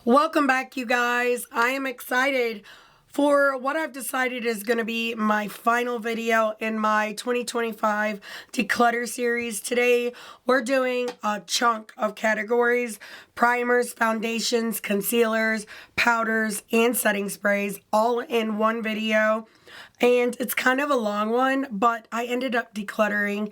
Welcome back, you guys. I am excited for what I've decided is going to be my final video in my 2025 Declutter series. Today, we're doing a chunk of categories: primers, foundations, concealers, powders, and setting sprays, all in one video. And it's kind of a long one, but I ended up decluttering,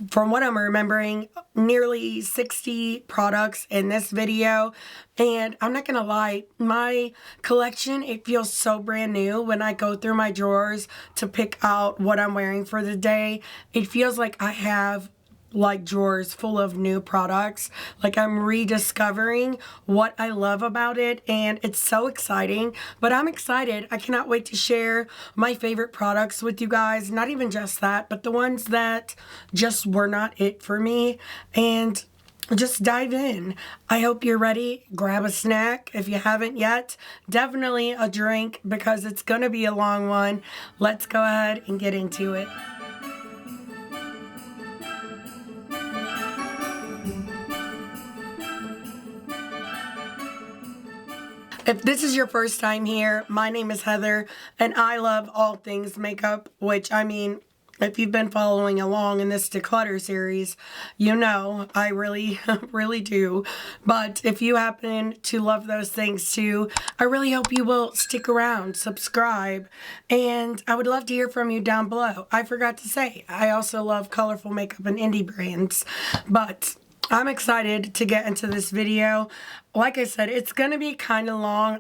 from what I'm remembering, nearly 60 products in this video. And I'm not gonna lie, my collection, it feels so brand new when I go through my drawers to pick out what I'm wearing for the day. It feels like I have like drawers full of new products. Like I'm rediscovering what I love about it, and it's so exciting. But I'm excited. I cannot wait to share my favorite products with you guys. Not even just that, but the ones that just were not it for me, and just dive in. I hope you're ready. Grab a snack if you haven't yet. Definitely a drink, because it's gonna be a long one. Let's go ahead and get into it. If this is your first time here, my name is Heather, and I love all things makeup, which, I mean, if you've been following along in this Declutter series, you know I really, really do. But if you happen to love those things too, I really hope you will stick around, subscribe, and I would love to hear from you down below. I forgot to say, I also love colorful makeup and indie brands, but I'm excited to get into this video. Like I said, it's going to be kind of long.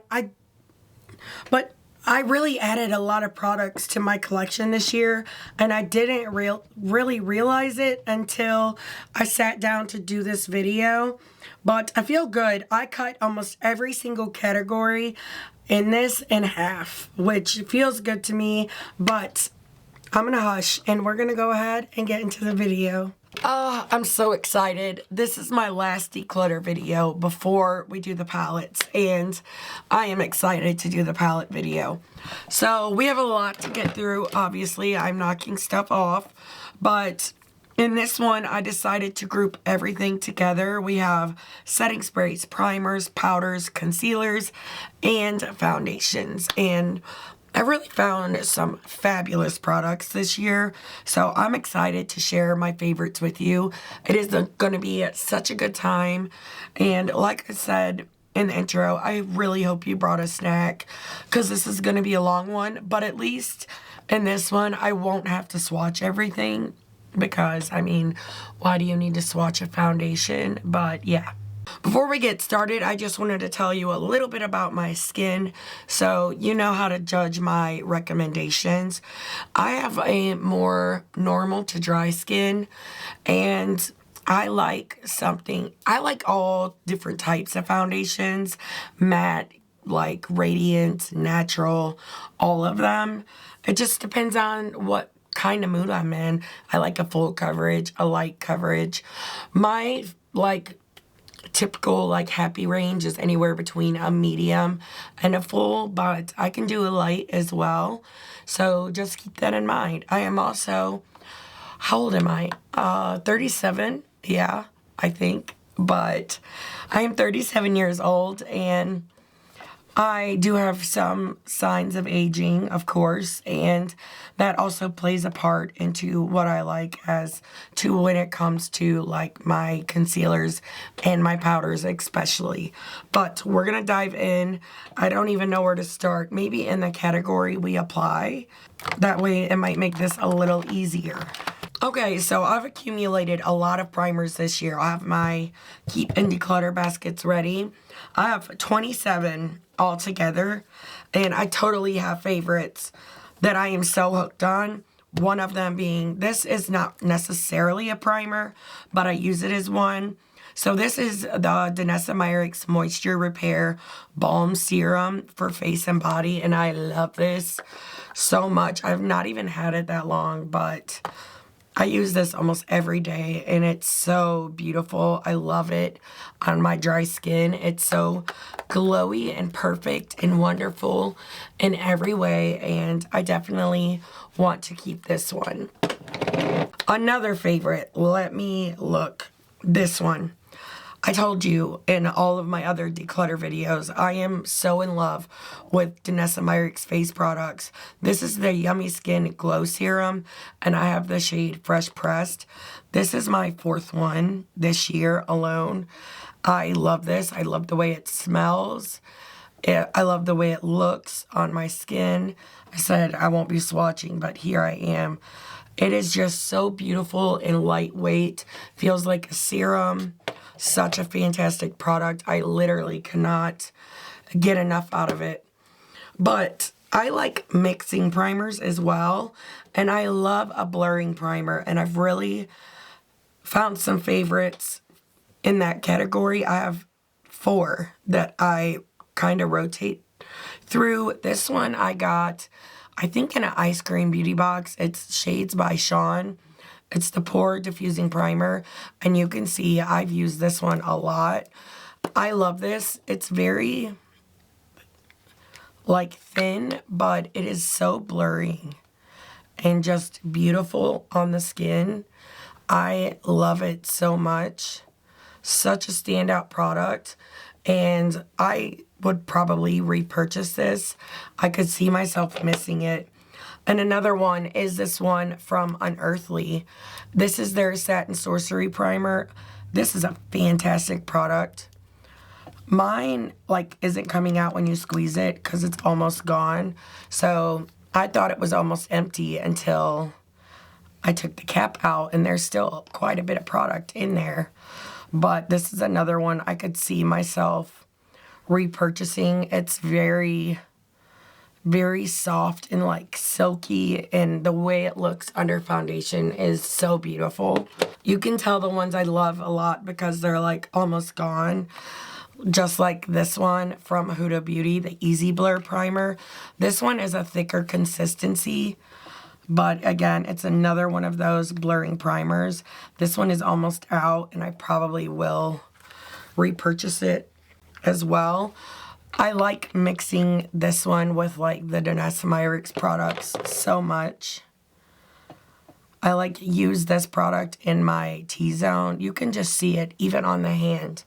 But I really added a lot of products to my collection this year, and I didn't really realize it until I sat down to do this video. But I feel good. I cut almost every single category in this in half, which feels good to me. But I'm going to hush, and we're going to go ahead and get into the video. Oh, I'm so excited. This is my last declutter video before we do the palettes, and I am excited to do the palette video. So we have a lot to get through. Obviously, I'm knocking stuff off, but in this one, I decided to group everything together. We have setting sprays, primers, powders, concealers, and foundations. And I really found some fabulous products this year, so I'm excited to share my favorites with you. It is going to be such a good time, and like I said in the intro, I really hope you brought a snack, because this is going to be a long one, but at least in this one, I won't have to swatch everything, because, I mean, why do you need to swatch a foundation? But yeah. Before we get started, I just wanted to tell you a little bit about my skin, so you know how to judge my recommendations. I have a more normal to dry skin, and I like all different types of foundations: matte, like radiant, natural, all of them. It just depends on what kind of mood I'm in. I like a full coverage, a light coverage. My typical happy range is anywhere between a medium and a full, but I can do a light as well, so just keep that in mind. I am also, how old am I? 37, yeah, I think, but I am 37 years old, and I do have some signs of aging, of course, and that also plays a part into what I like as to when it comes to my concealers and my powders especially. But we're going to dive in. I don't even know where to start. Maybe in the category we apply. That way it might make this a little easier. Okay, so I've accumulated a lot of primers this year. I have my Keep and Declutter baskets ready. I have 27 altogether, and I totally have favorites that I am so hooked on. One of them being, this is not necessarily a primer, but I use it as one. So this is the DANESSA MYRICKS Moisture Repair Balm Serum for face and body, and I love this so much. I've not even had it that long, but I use this almost every day, and it's so beautiful. I love it on my dry skin. It's so glowy and perfect and wonderful in every way, and I definitely want to keep this one. Another favorite, let me look. This one. I told you in all of my other declutter videos, I am so in love with DANESSA MYRICKS face products. This is the Yummy Skin Glow Serum, and I have the shade Fresh Pressed. This is my 4th one this year alone. I love this. I love the way it smells. I love the way it looks on my skin. I said I won't be swatching, but here I am. It is just so beautiful and lightweight. Feels like a serum. Such a fantastic product. I literally cannot get enough out of it. But I like mixing primers as well. And I love a blurring primer. And I've really found some favorites in that category. I have 4 that I kind of rotate through. This one I got, I think, in an ice cream beauty box. It's shades by SHAN. It's the PORE diffusing primer, and you can see I've used this one a lot. I love this. It's very like thin, but it is so blurring and just beautiful on the skin. I love it so much. Such a standout product, and I would probably repurchase this. I could see myself missing it. And another one is this one from UNEARTHLY. This is their Satin Sorcery Primer. This is a fantastic product. Mine, like, isn't coming out when you squeeze it because it's almost gone. So I thought it was almost empty until I took the cap out, and there's still quite a bit of product in there. But this is another one I could see myself repurchasing. It's very soft and like silky, and the way it looks under foundation is so beautiful. You can tell the ones I love a lot because they're like almost gone. Just like this one from Huda Beauty, the Easy Blur Primer. This one is a thicker consistency, but again, it's another one of those blurring primers. This one is almost out, and I probably will repurchase it as well. I like mixing this one with like the DANESSA MYRICKS products so much. I like use this product in my T-zone. You can just see it even on the hand,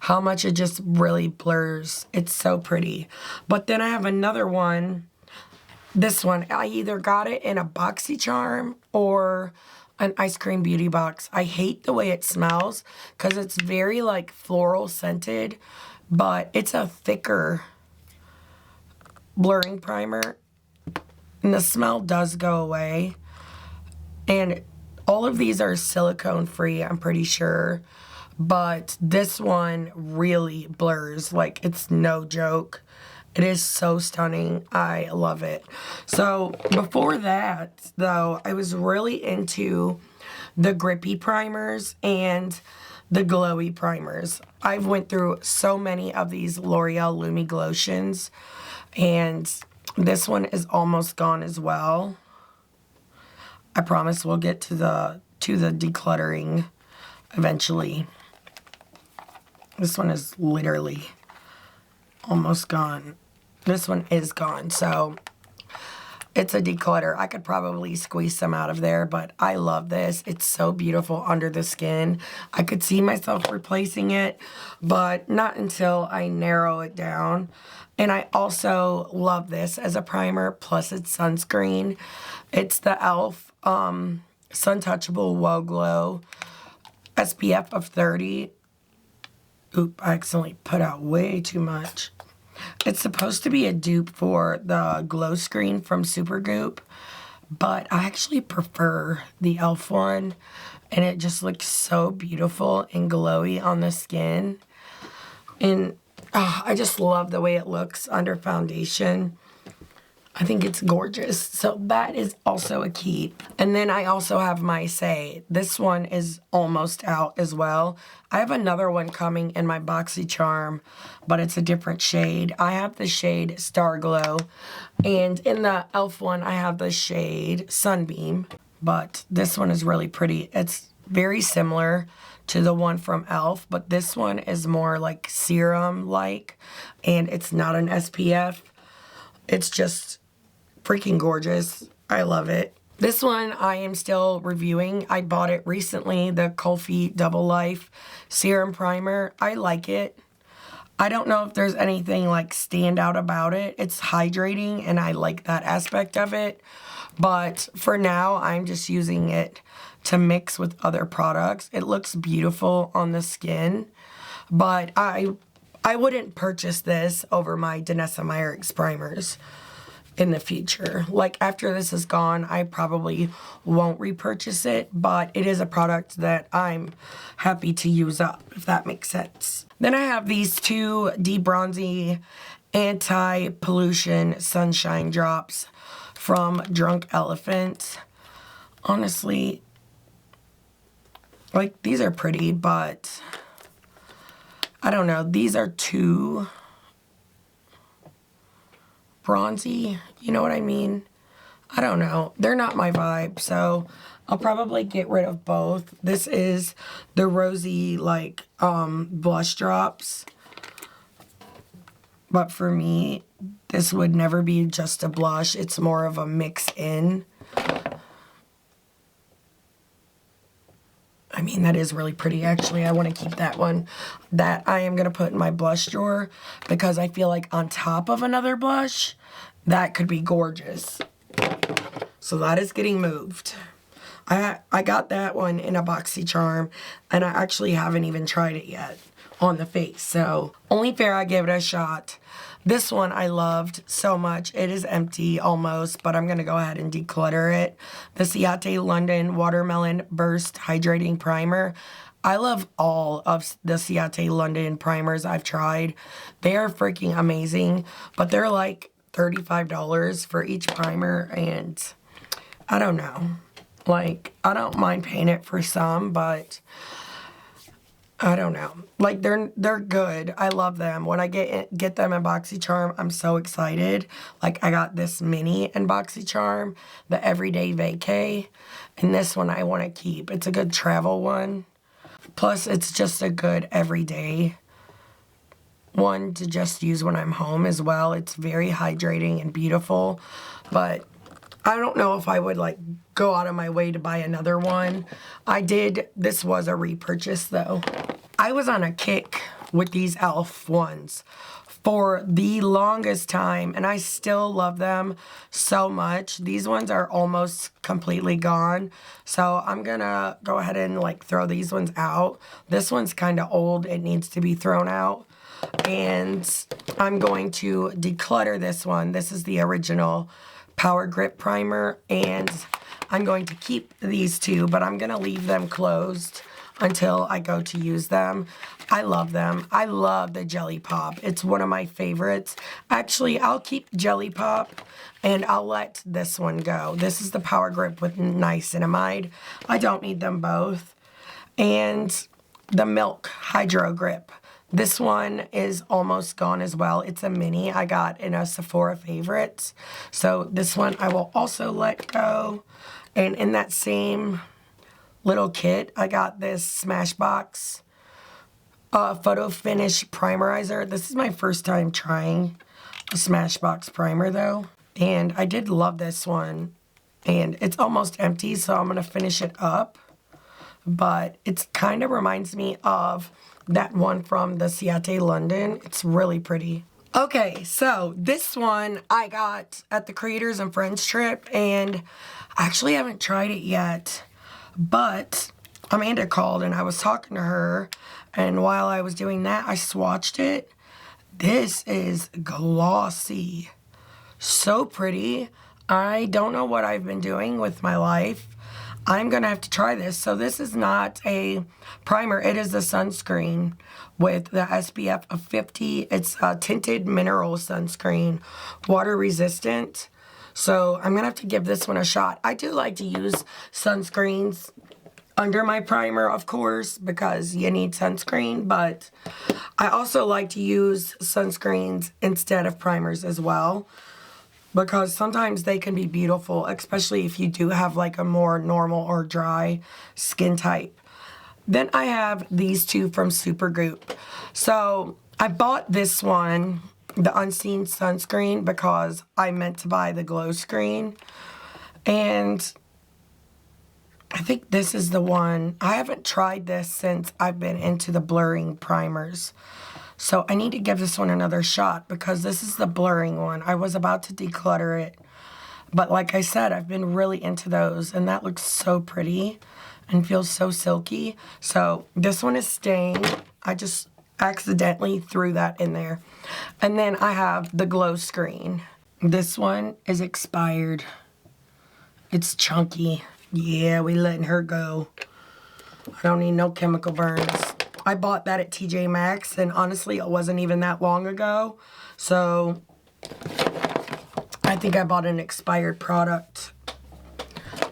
how much it just really blurs. It's so pretty. But then I have another one. This one, I either got it in a BoxyCharm or an ice cream beauty box. I hate the way it smells because it's very like floral scented, but it's a thicker blurring primer, and the smell does go away. And all of these are silicone free, I'm pretty sure, but this one really blurs. Like, it's no joke. It is so stunning. I love it. So before that, though, I was really into the grippy primers and the glowy primers. I've went through so many of these L'Oreal Lumi Glotions, and this one is almost gone as well. I promise we'll get to the decluttering eventually. This one is literally almost gone. This one is gone, so it's a declutter. I could probably squeeze some out of there, but I love this. It's so beautiful under the skin. I could see myself replacing it, but not until I narrow it down. And I also love this as a primer, plus it's sunscreen. It's the e.l.f. Suntouchable Wow Glow SPF of 30. Oop, I accidentally put out way too much. It's supposed to be a dupe for the Glow Screen from Supergoop, but I actually prefer the e.l.f. one, and it just looks so beautiful and glowy on the skin. And I just love the way it looks under foundation. I think it's gorgeous. So that is also a keep. And then I also have my SAIE. This one is almost out as well. I have another one coming in my BoxyCharm, but it's a different shade. I have the shade Star Glow. And in the e.l.f. one, I have the shade Sunbeam. But this one is really pretty. It's very similar to the one from e.l.f., but this one is more like serum-like, and it's not an SPF. It's just freaking gorgeous. I love it. This one I am still reviewing. I bought it recently, the Colfi Double Life Serum Primer. I like it. I don't know if there's anything like stand out about it. It's hydrating and I like that aspect of it. But for now, I'm just using it to mix with other products. It looks beautiful on the skin, but I wouldn't purchase this over my DANESSA MYRICKS primers in the future. Like after this is gone, I probably won't repurchase it, but it is a product that I'm happy to use up, if that makes sense. Then I have these two debronzy anti-pollution sunshine drops from Drunk Elephant. Honestly, like these are pretty, but I don't know. These are too bronzy, you know what I mean? I don't know. They're not my vibe, so I'll probably get rid of both. This is the rosy, like, blush drops. But for me, this would never be just a blush. It's more of a mix-in. I mean, that is really pretty, actually. I want to keep that one. That I am going to put in my blush drawer because I feel like on top of another blush, that could be gorgeous. So that is getting moved. I got that one in a BoxyCharm, and I actually haven't even tried it yet on the face. So only fair I give it a shot. This one I loved so much. It is empty almost, but I'm going to go ahead and declutter it. The Ciate London Watermelon Burst Hydrating Primer. I love all of the Ciate London primers I've tried. They are freaking amazing, but they're like $35 for each primer, and I don't know. Like, I don't mind paying it for some, but I don't know. Like, they're good. I love them. When I get them in BoxyCharm, I'm so excited. Like, I got this mini in BoxyCharm, the Everyday Vacay, and this one I want to keep. It's a good travel one. Plus, it's just a good everyday one to just use when I'm home as well. It's very hydrating and beautiful, but I don't know if I would like go out of my way to buy another one. This was a repurchase though. I was on a kick with these e.l.f. ones for the longest time, and I still love them so much. These ones are almost completely gone, so I'm gonna go ahead and like throw these ones out. This one's kind of old. It needs to be thrown out. And I'm going to declutter this one. This is the original Power Grip Primer, and I'm going to keep these two, but I'm going to leave them closed until I go to use them. I love them. I love the Jelly Pop. It's one of my favorites. Actually, I'll keep Jelly Pop, and I'll let this one go. This is the Power Grip with niacinamide. I don't need them both. And the Milk Hydro Grip. This one is almost gone as well. It's a mini I got in a Sephora Favorites. So this one I will also let go. And in that same little kit, I got this Smashbox Photo Finish Primerizer. This is my first time trying a Smashbox primer though. And I did love this one. And it's almost empty, so I'm going to finish it up. But it kind of reminds me of that one from the Ciate London. It's really pretty. Okay, so this one I got at the Creators and Friends trip, and I actually haven't tried it yet, but Amanda called and I was talking to her, and while I was doing that, I swatched it. This is glossy. So pretty. I don't know what I've been doing with my life. I'm going to have to try this. So this is not a primer. It is a sunscreen with the SPF of 50. It's a tinted mineral sunscreen, water resistant. So I'm going to have to give this one a shot. I do like to use sunscreens under my primer, of course, because you need sunscreen. But I also like to use sunscreens instead of primers as well, because sometimes they can be beautiful, especially if you do have like a more normal or dry skin type. Then I have these two from Supergoop. So I bought this one, the Unseen Sunscreen, because I meant to buy the Glow Screen. And I think this is the one. I haven't tried this since I've been into the blurring primers. So I need to give this one another shot because this is the blurring one. I was about to declutter it. But like I said, I've been really into those. And that looks so pretty and feels so silky. So this one is staying. I just accidentally threw that in there. And then I have the glow screen. This one is expired. It's chunky. Yeah, we letting her go. I don't need no chemical burns. I bought that at TJ Maxx, and honestly, it wasn't even that long ago. So, I think I bought an expired product.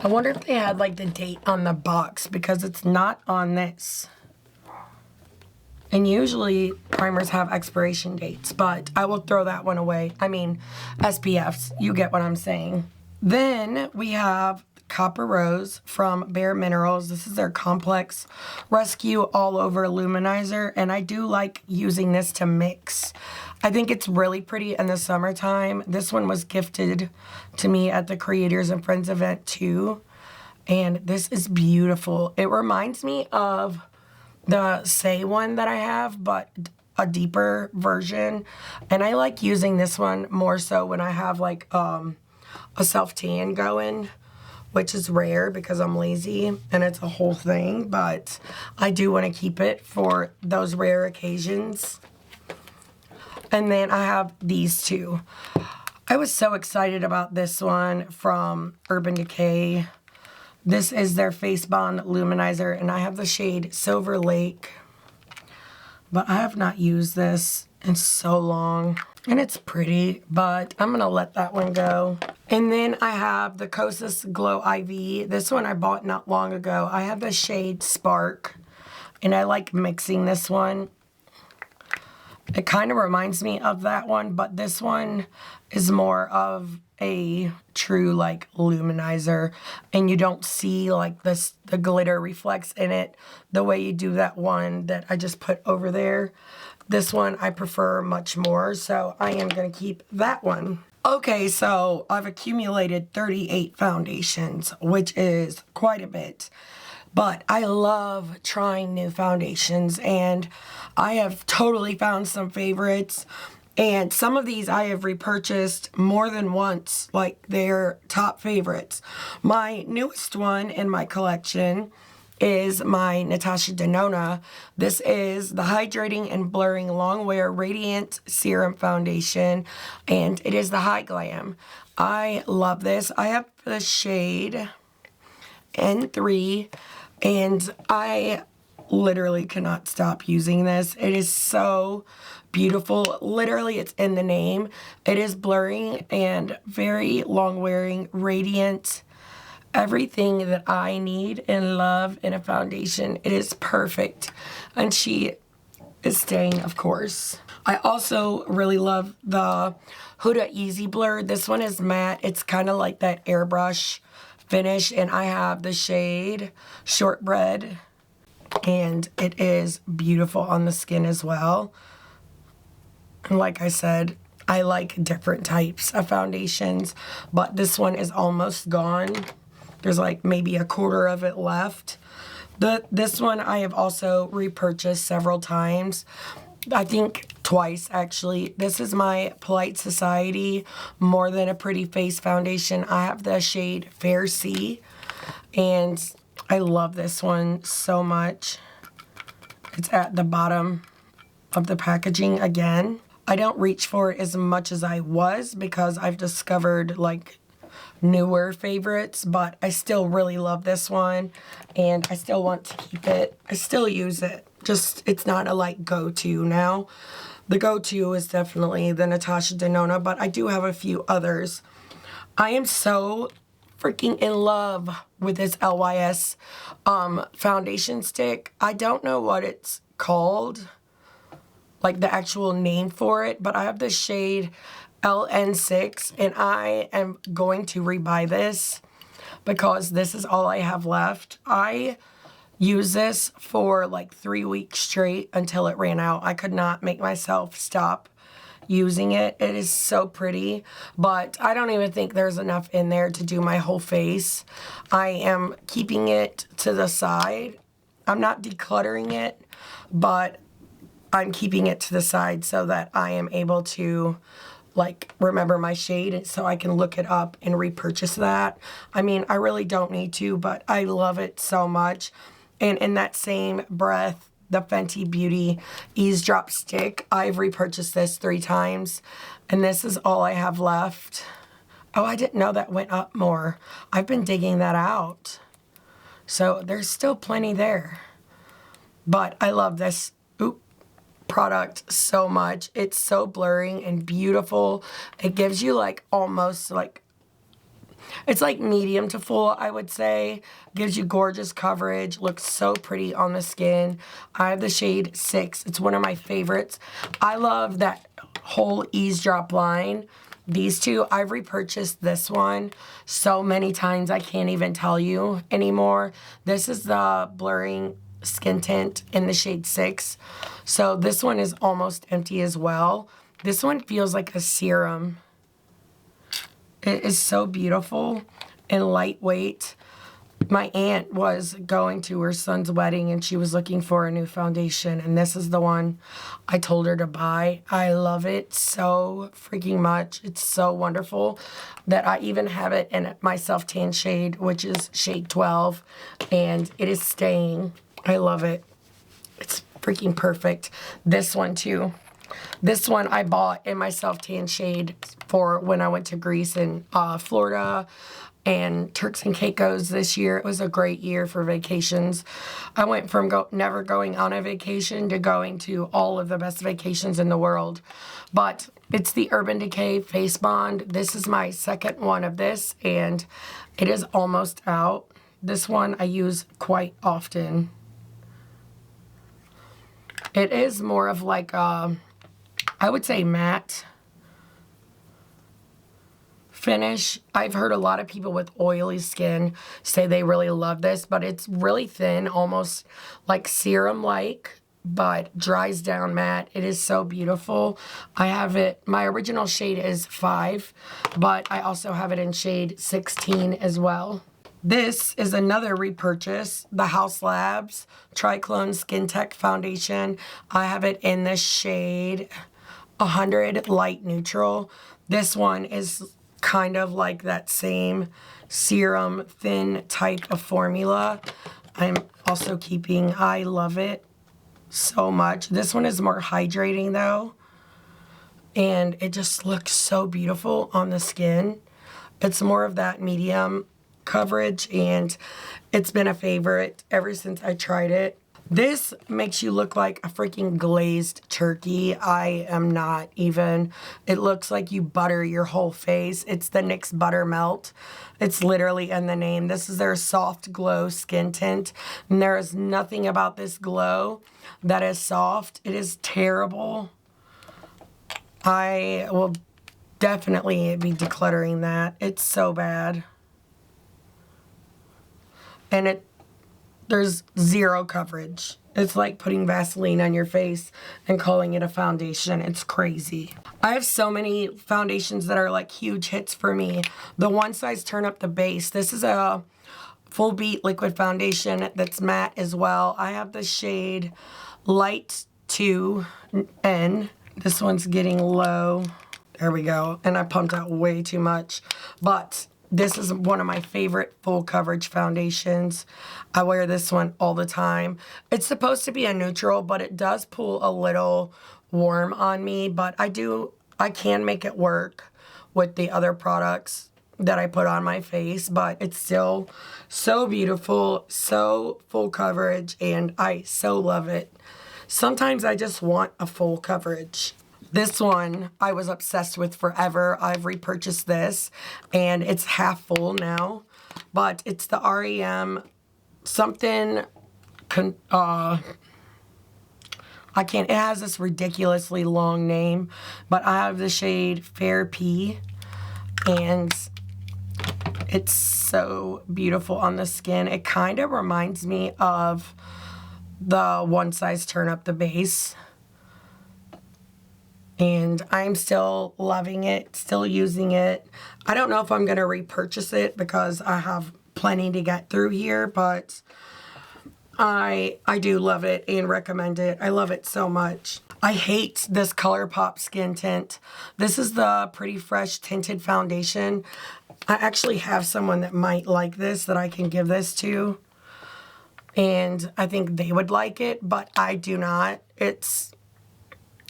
I wonder if they had like the date on the box, because it's not on this. And usually, primers have expiration dates, but I will throw that one away. I mean, SPFs, you get what I'm saying. Then, we have Copper Rose from Bare Minerals. This is their Complex Rescue All Over Luminizer, and I do like using this to mix. I think it's really pretty in the summertime. This one was gifted to me at the Creators and Friends event too, and this is beautiful. It reminds me of the SAIE one that I have, but a deeper version, and I like using this one more so when I have like a self-tan going, which is rare because I'm lazy and it's a whole thing, but I do want to keep it for those rare occasions. And then I have these two. I was so excited about this one from Urban Decay. This is their Face Bond Luminizer, and I have the shade Silver Lake, but I have not used this in so long. And it's pretty, but I'm going to let that one go. And then I have the Kosas Glow IV. This one I bought not long ago. I have the shade Spark, and I like mixing this one. It kind of reminds me of that one, but this one is more of a true like luminizer, and you don't see like this, the glitter reflects in it the way you do that one that I just put over there. This one I prefer much more, so I am going to keep that one. Okay, so I've accumulated 38 foundations, which is quite a bit. But I love trying new foundations, and I have totally found some favorites. And some of these I have repurchased more than once, like they're top favorites. My newest one in my collection is my NATASHA DENONA. This is the Hydrating and Blurring Longwear Radiant Serum Foundation, and it is the HY-GLAM. I love this. I have the shade N3, and I literally cannot stop using this. It is so beautiful. Literally, it's in the name. It is blurring and very long-wearing, radiant. Everything that I need and love in a foundation. It is perfect. And she is staying, of course. I also really love the Huda Easy Blur. This one is matte. It's kind of like that airbrush finish. And I have the shade Shortbread. And it is beautiful on the skin as well. And like I said, I like different types of foundations. But this one is almost gone. There's like maybe a quarter of it left. This one I have also repurchased several times. I think twice actually. This is my Polite Society More Than a Pretty Face foundation. I have the shade Fair Sea, and I love this one so much. It's at the bottom of the packaging again. I don't reach for it as much as I was because I've discovered like newer favorites, but I still really love this one, and I still want to keep it. I still use it, just it's not a like go-to now. The go-to is definitely the NATASHA DENONA, but I do have a few others. I am so freaking in love with this LYS foundation stick. I don't know what it's called, like the actual name for it, but I have the shade LN6, and I am going to rebuy this because this is all I have left. I used this for like 3 weeks straight until it ran out. I could not make myself stop using it. It is so pretty, but I don't even think there's enough in there to do my whole face. I am keeping it to the side. I'm not decluttering it, but I'm keeping it to the side so that I am able to like remember my shade so I can look it up and repurchase that. I mean, I really don't need to, but I love it so much. And in that same breath, the Fenty Beauty Eavesdrop Stick, I've repurchased this 3 times, and this is all I have left. Oh, I didn't know that went up more. I've been digging that out. So there's still plenty there. But I love this product so much. It's so blurring and beautiful. It gives you like almost like, it's like medium to full, I would say. Gives you gorgeous coverage. Looks so pretty on the skin. I have the shade 6. It's one of my favorites. I love that whole Eavesdrop line. These two, I've repurchased this one so many times I can't even tell you anymore. This is the blurring skin tint in the shade 6. So this one is almost empty as well. This one feels like a serum. It is so beautiful and lightweight. My aunt was going to her son's wedding and she was looking for a new foundation, and this is the one I told her to buy. I love it so freaking much. It's so wonderful that I even have it in my self-tan shade, which is shade 12, and it is staying. I love it. It's freaking perfect. This one too. This one I bought in my self-tan shade for when I went to Greece and Florida and Turks and Caicos this year. It was a great year for vacations. I went from never going on a vacation to going to all of the best vacations in the world. But it's the Urban Decay Face Bond. This is my second one of this, and it is almost out. This one I use quite often. It is more of like a, I would say, matte finish. I've heard a lot of people with oily skin say they really love this, but it's really thin, almost like serum-like, but dries down matte. It is so beautiful. I have it, my original shade is 5, but I also have it in shade 16 as well. This is another repurchase, the Haus Labs Triclone Skin Tech Foundation. I have it in the shade 100 Light Neutral. This one is kind of like that same serum thin type of formula. I'm also keeping, I love it so much. This one is more hydrating though, and it just looks so beautiful on the skin. It's more of that medium coverage, and it's been a favorite ever since I tried it. This makes you look like a freaking glazed turkey. I am not even. It looks like you butter your whole face. It's the NYX Butter Melt. It's literally in the name. This is their soft glow skin tint, and there is nothing about this glow that is soft. It is terrible. I will definitely be decluttering that. It's so bad. And there's zero coverage. It's like putting Vaseline on your face and calling it a foundation. It's crazy. I have so many foundations that are like huge hits for me. The One Size Turn Up the Base. This is a full beat liquid foundation that's matte as well. I have the shade Light 2N. This one's getting low. There we go. And I pumped out way too much. But this is one of my favorite full coverage foundations. I wear this one all the time. It's supposed to be a neutral, but it does pull a little warm on me. But I can make it work with the other products that I put on my face. But it's still so beautiful, so full coverage, and I so love it. Sometimes I just want a full coverage. This one I was obsessed with forever. I've repurchased this, and it's half full now. But it's the REM something, it has this ridiculously long name, but I have the shade Fair P, and it's so beautiful on the skin. It kind of reminds me of the One Size Turn Up the Base. and I'm still loving it, still using it. I don't know if I'm going to repurchase it because I have plenty to get through here, but I do love it and recommend it. I love it so much. I hate this ColourPop skin tint. This is the Pretty Fresh Tinted Foundation. I actually have someone that might like this that I can give this to, and I think they would like it, but I do not. It's,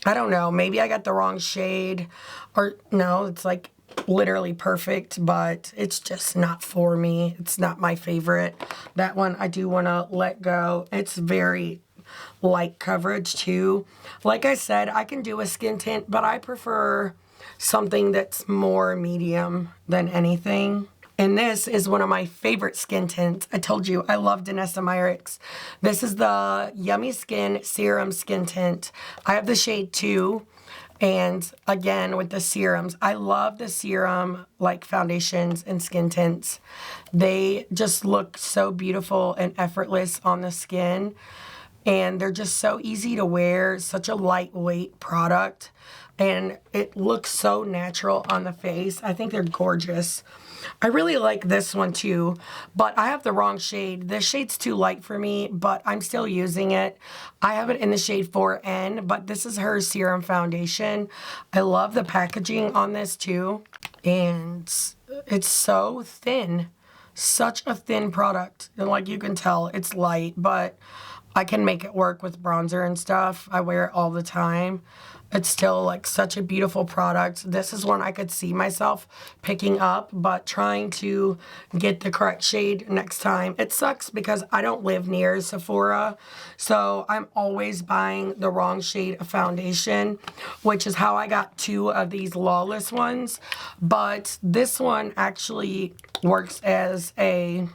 I don't know, maybe I got the wrong shade, or no, it's like literally perfect, but it's just not for me. It's not my favorite. That one I do want to let go. It's very light coverage too. Like I said, I can do a skin tint, but I prefer something that's more medium than anything. And this is one of my favorite skin tints. I told you I love DANESSA MYRICKS. This is the Yummy Skin Serum Skin Tint. I have the shade 2. And again, with the serums, I love the serum like foundations and skin tints. They just look so beautiful and effortless on the skin. And they're just so easy to wear, such a lightweight product. And it looks so natural on the face. I think they're gorgeous. I really like this one too, but I have the wrong shade. This shade's too light for me, but I'm still using it. I have it in the shade 4N, but this is her serum foundation. I love the packaging on this too, and it's so thin. Such a thin product. And like you can tell, it's light, but I can make it work with bronzer and stuff. I wear it all the time. It's still like such a beautiful product. This is one I could see myself picking up, but trying to get the correct shade next time. It sucks because I don't live near Sephora, so I'm always buying the wrong shade of foundation, which is how I got 2 of these Lawless ones. But this one actually works as a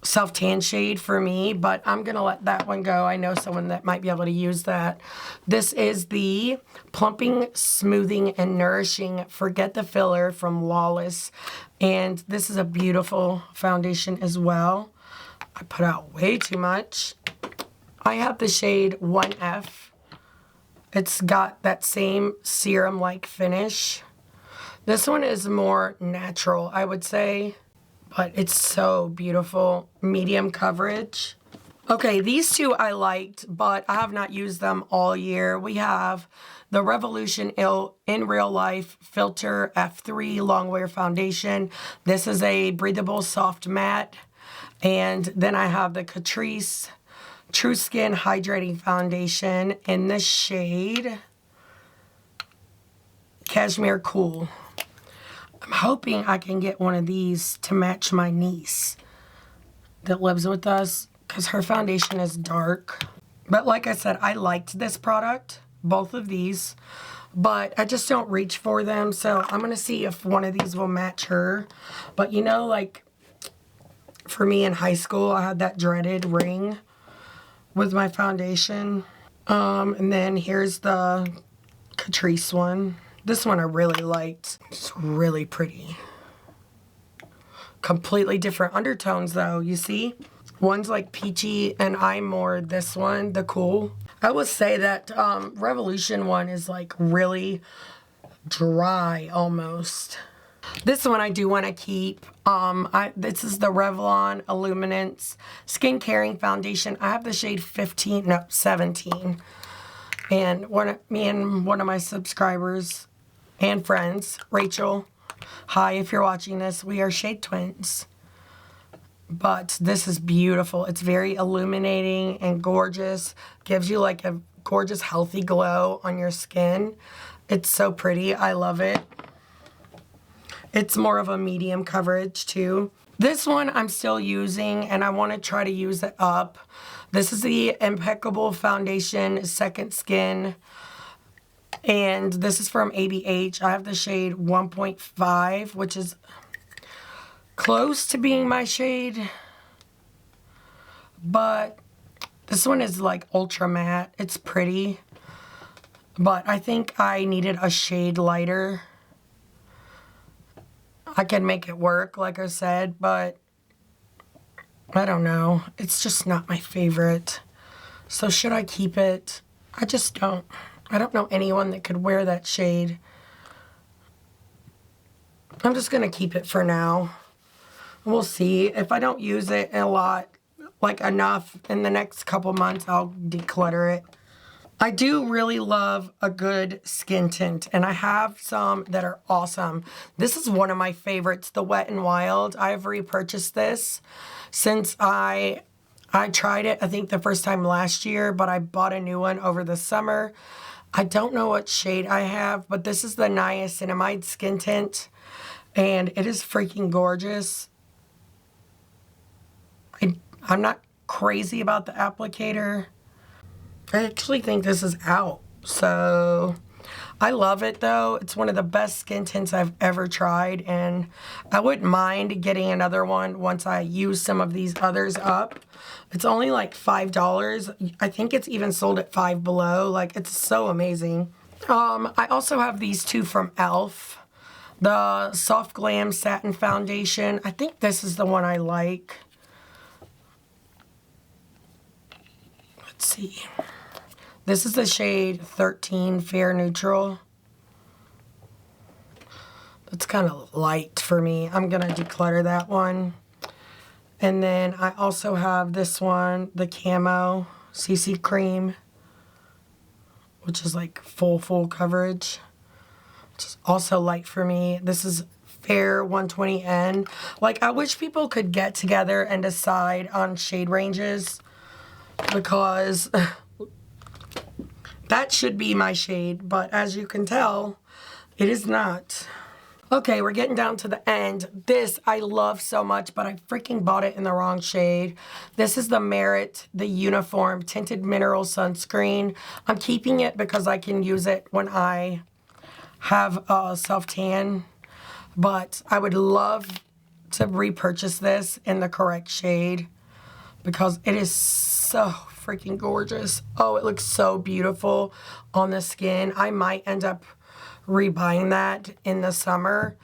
self-tan shade for me, but I'm gonna let that one go. I know someone that might be able to use that. This is the Plumping, Smoothing, and Nourishing Forget the Filler from Lawless, and this is a beautiful foundation as well. I put out way too much. I have the shade 1F. It's got that same serum-like finish. This one is more natural, I would say, but it's so beautiful. Medium coverage. Okay, these 2 I liked, but I have not used them all year. We have the Revolution in Real Life Filter F3 Longwear Foundation. This is a breathable soft matte. And then I have the Catrice True Skin Hydrating Foundation in the shade Cashmere Cool. I'm hoping I can get one of these to match my niece that lives with us, because her foundation is dark. But like I said, I liked this product, both of these, but I just don't reach for them. So I'm going to see if one of these will match her. But you know, like for me in high school, I had that dreaded ring with my foundation. And then here's the Catrice one. This one I really liked. It's really pretty. Completely different undertones though, you see? One's like peachy and I'm more this one, the cool. I would say that Revolution one is like really dry almost. This one I do want to keep. This is the Revlon Illuminance Skin Caring Foundation. I have the shade 17. And me and one of my subscribers and friends, Rachel, hi, if you're watching this, we are shade twins. But this is beautiful. It's very illuminating and gorgeous. Gives you like a gorgeous, healthy glow on your skin. It's so pretty. I love it. It's more of a medium coverage too. This one I'm still using and I want to try to use it up. This is the Impeccable Foundation Second Skin. And this is from ABH. I have the shade 1.5, which is close to being my shade. But this one is like ultra matte. It's pretty. But I think I needed a shade lighter. I can make it work, like I said, but I don't know. It's just not my favorite. So should I keep it? I just don't. I don't know anyone that could wear that shade. I'm just going to keep it for now. We'll see. If I don't use it a lot, like enough in the next couple months, I'll declutter it. I do really love a good skin tint, and I have some that are awesome. This is one of my favorites, the Wet n Wild. I've repurchased this since I tried it, I think the first time last year, but I bought a new one over the summer. I don't know what shade I have, but this is the Niacinamide skin tint, and it is freaking gorgeous. I'm not crazy about the applicator. I actually think this is out, so I love it though. It's one of the best skin tints I've ever tried, and I wouldn't mind getting another one once I use some of these others up. It's only like $5. I think it's even sold at Five Below. Like, it's so amazing. I also have these two from e.l.f. The Soft Glam Satin Foundation. I think this is the one I like. Let's see. This is the shade 13 Fair Neutral. It's kind of light for me. I'm going to declutter that one. And then I also have this one, the Camo CC Cream, which is like full coverage, which is also light for me. This is Fair 120N. Like, I wish people could get together and decide on shade ranges, because that should be my shade, but as you can tell, it is not. Okay, we're getting down to the end. This I love so much, but I freaking bought it in the wrong shade. This is the Merit, the Uniform Tinted Mineral Sunscreen. I'm keeping it because I can use it when I have a self-tan, but I would love to repurchase this in the correct shade because it is so freaking gorgeous. Oh, it looks so beautiful on the skin. I might end up rebuying that in the summer,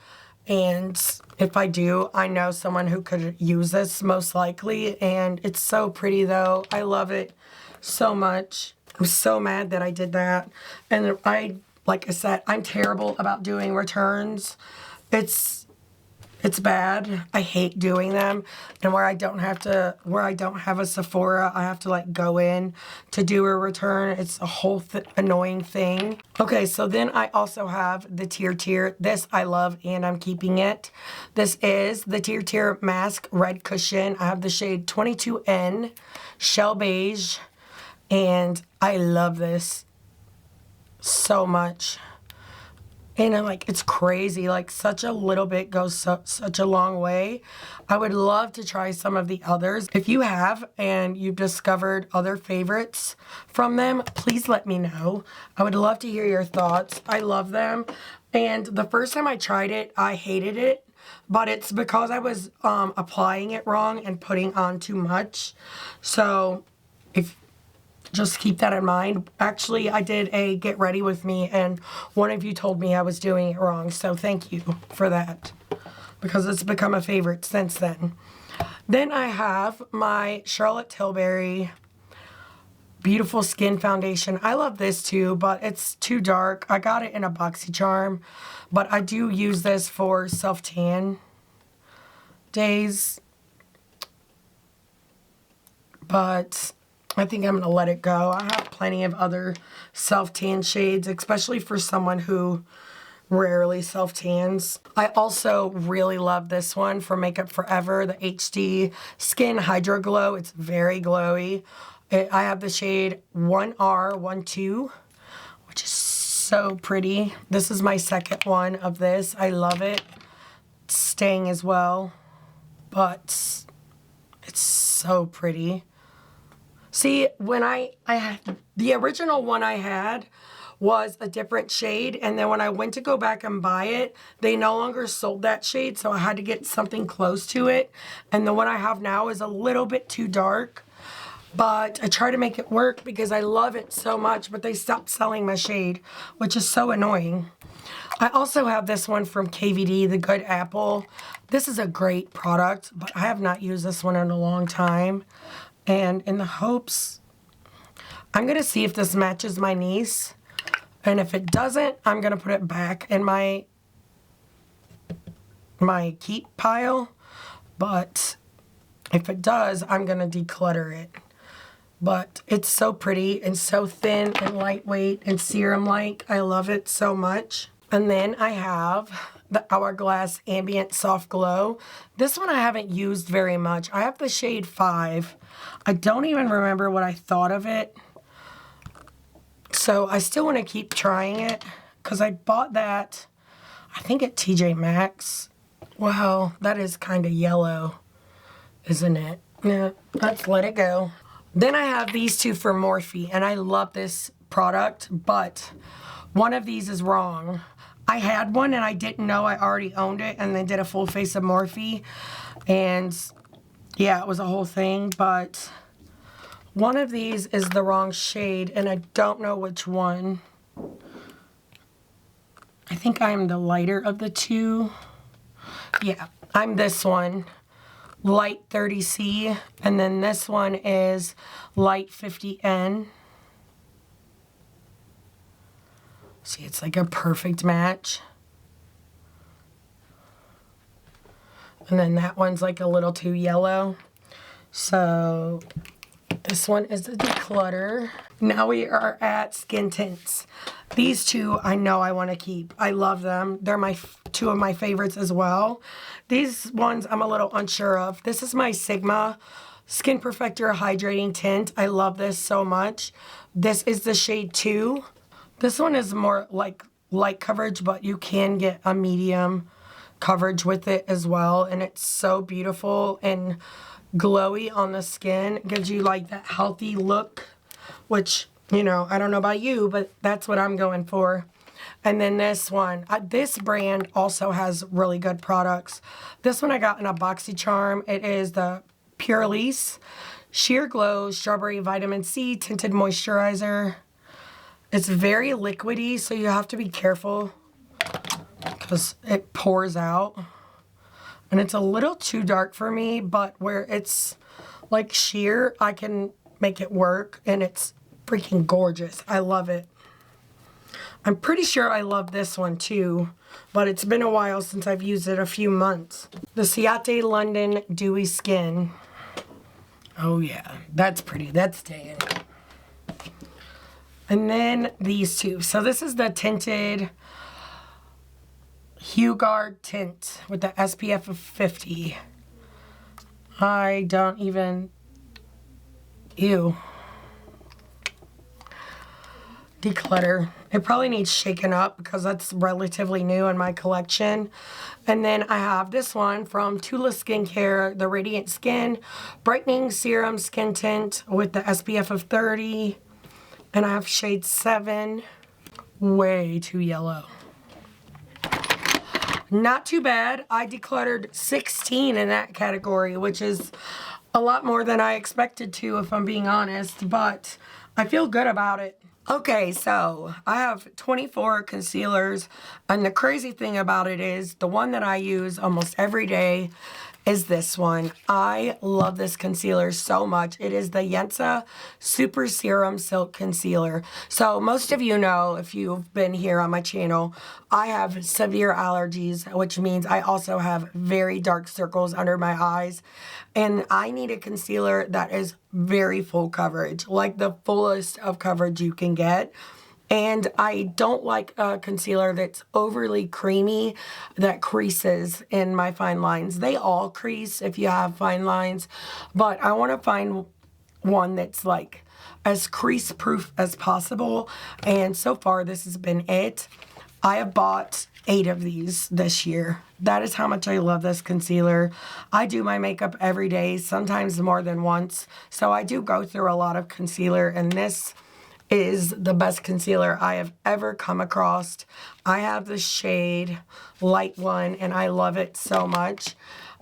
and if I do, I know someone who could use this most likely, and it's so pretty though. I love it so much. I'm so mad that I did that, and like I said, I'm terrible about doing returns. It's bad. I hate doing them, and where I don't have a Sephora, I have to like go in to do a return. It's a whole annoying thing. Okay, so then I also have the Tier. This I love, and I'm keeping it. This is the Tier Mask Red Cushion. I have the shade 22N Shell Beige, and I love this so much. And it's crazy, like such a little bit goes such a long way. I would love to try some of the others. If you have and you've discovered other favorites from them, please let me know. I would love to hear your thoughts. I love them. And the first time I tried it, I hated it, but it's because I was applying it wrong and putting on too much. So just keep that in mind. Actually, I did a Get Ready With Me, and one of you told me I was doing it wrong, so thank you for that, because it's become a favorite since then. Then I have my Charlotte Tilbury Beautiful Skin Foundation. I love this too, but it's too dark. I got it in a BoxyCharm, but I do use this for self-tan days, but I think I'm going to let it go. I have plenty of other self-tan shades, especially for someone who rarely self-tans. I also really love this one from Makeup Forever, the HD Skin Hydro Glow. It's very glowy. I have the shade 1R12, which is so pretty. This is my second one of this. I love it. It's staying as well, but it's so pretty. See, when I had the original one I had was a different shade, and then when I went to go back and buy it, they no longer sold that shade, so I had to get something close to it. And the one I have now is a little bit too dark, but I try to make it work because I love it so much, but they stopped selling my shade, which is so annoying. I also have this one from KVD, the Good Apple. This is a great product, but I have not used this one in a long time. And in the hopes, I'm going to see if this matches my niece. And if it doesn't, I'm going to put it back in my keep pile. But if it does, I'm going to declutter it. But it's so pretty and so thin and lightweight and serum-like. I love it so much. And then I have the Hourglass Ambient Soft Glow. This one I haven't used very much. I have the shade 5. I don't even remember what I thought of it. So I still want to keep trying it because I bought that, I think at TJ Maxx. Wow, that is kind of yellow, isn't it? Yeah, let's let it go. Then I have these two for Morphe, and I love this product, but one of these is wrong. I had one and I didn't know I already owned it, and then did a full face of Morphe, and yeah, it was a whole thing, but one of these is the wrong shade, and I don't know which one. I think I'm the lighter of the two. Yeah, I'm this one. Light 30C, and then this one is Light 50N. See, it's like a perfect match. And then that one's like a little too yellow. So this one is the declutter. Now we are at skin tints. These two I know I want to keep. I love them. They're two of my favorites as well. These ones I'm a little unsure of. This is my Sigma Skin Perfector Hydrating Tint. I love this so much. This is the shade 2. This one is more like light coverage, but you can get a medium coverage with it as well. And it's so beautiful and glowy on the skin. It gives you like that healthy look, which, you know, I don't know about you, but that's what I'm going for. And then this one, this brand also has really good products. This one I got in a BoxyCharm. It is the Pure Lisse Sheer Glow Strawberry Vitamin C Tinted Moisturizer. It's very liquidy, so you have to be careful because it pours out. And it's a little too dark for me, but where it's like sheer, I can make it work, and it's freaking gorgeous. I love it. I'm pretty sure I love this one too, but it's been a while since I've used it, a few months. The Ciate London Dewy Skin. Oh yeah, that's pretty. That's staying. And then these two. So this is the tinted HUGARD tint with the SPF of 50. I don't even... Ew. Declutter. It probably needs shaken up because that's relatively new in my collection. And then I have this one from Tula Skincare, the Radiant Skin Brightening Serum Skin Tint with the SPF of 30. And I have shade 7. Way too yellow. Not too bad. I decluttered 16 in that category, which is a lot more than I expected to, if I'm being honest, but I feel good about it. Okay, so I have 24 concealers, and the crazy thing about it is the one that I use almost every day is this one. I love this concealer so much. It is the Yensa Super Serum Silk Concealer. So most of you know, if you've been here on my channel, I have severe allergies, which means I also have very dark circles under my eyes. And I need a concealer that is very full coverage, like the fullest of coverage you can get. And I don't like a concealer that's overly creamy, that creases in my fine lines. They all crease if you have fine lines, but I want to find one that's like as crease proof as possible. And so far this has been it. I have bought 8 of these this year. That is how much I love this concealer. I do my makeup every day, sometimes more than once. So I do go through a lot of concealer, and this is the best concealer I have ever come across. I have the shade Light 1, and I love it so much.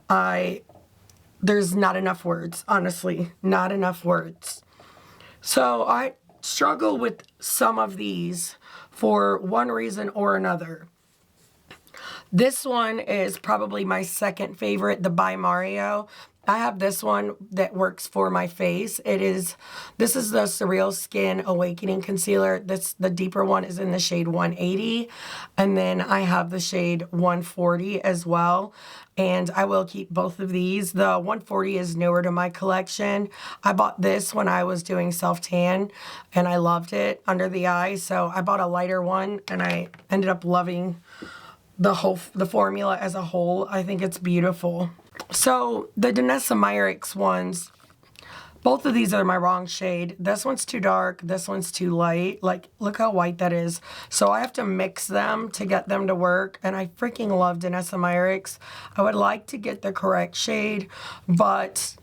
There's not enough words, honestly, not enough words. So I struggle with some of these for one reason or another. This one is probably my second favorite, the By Mario. I have this one that works for my face. This is the Surreal Skin Awakening Concealer. The deeper one is in the shade 180. And then I have the shade 140 as well. And I will keep both of these. The 140 is newer to my collection. I bought this when I was doing self-tan and I loved it under the eye. So I bought a lighter one and I ended up loving the formula as a whole. I think it's beautiful. So the DANESSA MYRICKS ones, both of these are my wrong shade. This one's too dark, this one's too light. Like, look how white that is. So I have to mix them to get them to work, and I freaking love DANESSA MYRICKS. I would like to get the correct shade, but